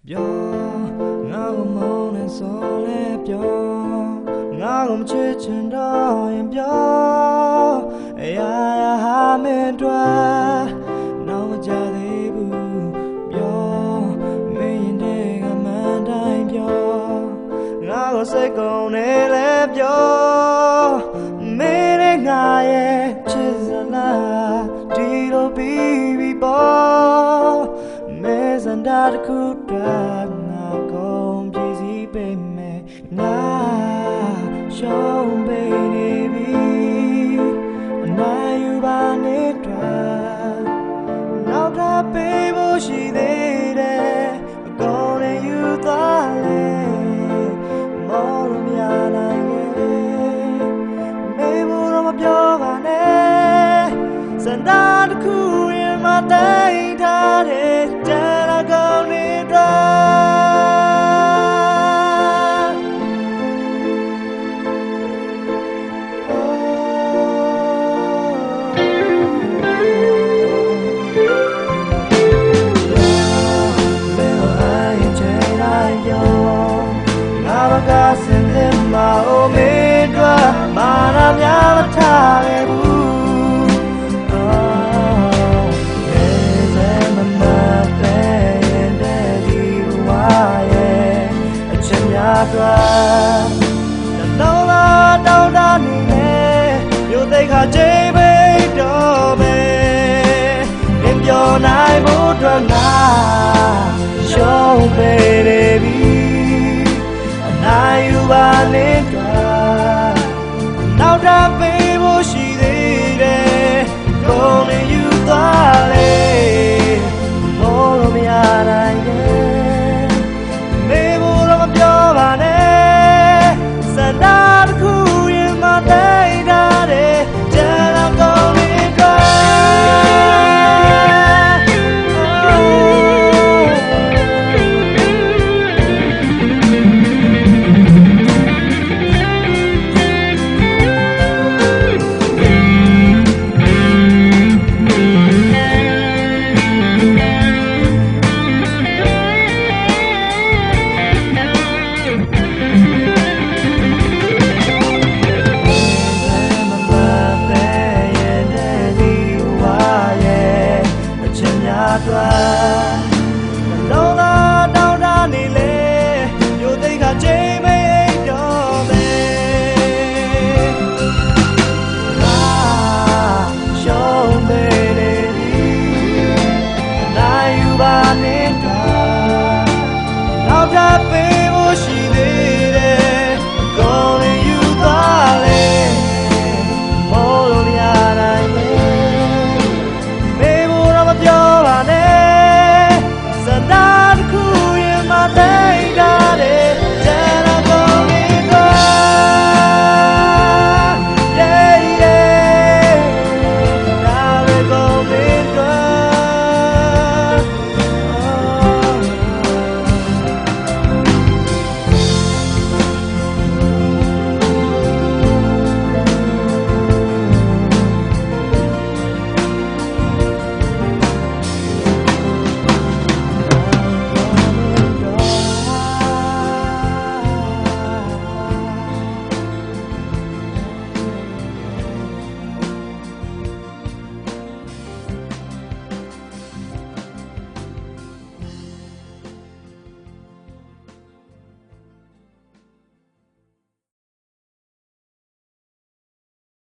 ပြောငါ့ကိုမုန်းနဲ့ဆိုလဲပြောငါ့ကိုမချစ်ချင်တော့ရင်ပြောအရာဟာမင်းတို့နောက်မကြသေးဘူးပြောမင်းတဲ့ကမှန်တိုင်းပြောငါ့ကိုစိတ်ကုန်နေလဲပြောမင်းနဲ့ငါရဲ့ချစ်စလားဒီလိုပြီးပေါ်မဲစံတာတစ်ခုတည်းငါကုန်ပြည့်စည်ပေမဲ့ငါရှုံးပေးနေပြီအနိုင်ယူပါနေတော့နောက်ထပ်ပေးဖို့ရှိသေးတယ်အကုန်နဲ့ယူသွားလေမောလို့မရနိုင်ရဲ့မေးဖို့တော့မပြောပါနဲ့စံတာတစ်ခုရင်မတိုင်းထားတဲ့တန်အကောင်နေတော့စင်တဲ့မအိုမေတို့မာနာများမထားခဲ့ဘူးစဲမမပဲရင်တဲ့ဒီဝါရဲ့အချက်များတော့တောင်းလာတောင်းတနေနဲ့မြို့သိခါချိန်ပိတ်တော့မယ်မင်းပြောနိုင်ဖို့အတွက်ငါရှုံးပေးနေပြီနိုင်ယူပါလေတော့နောက်ထပ်ပေးဖို့ရှိသေးတယ်ကုန်နေယူသွားလေမိုးလို့မရနိုင်ရဲ့မေးဖို့တော့မပြောပါနဲ့စံတာတစ်ခုရင်မတိုင်းထားတယ်တန်တော့ကုန်နေတော့တော့တောင်းတနေလေမြို့သိခါချိန်မိတ်တော့မယ်ငါရှုံးပေးနေပြီနိုင်ယူပါနေတော့နောက်ထပ်ပေး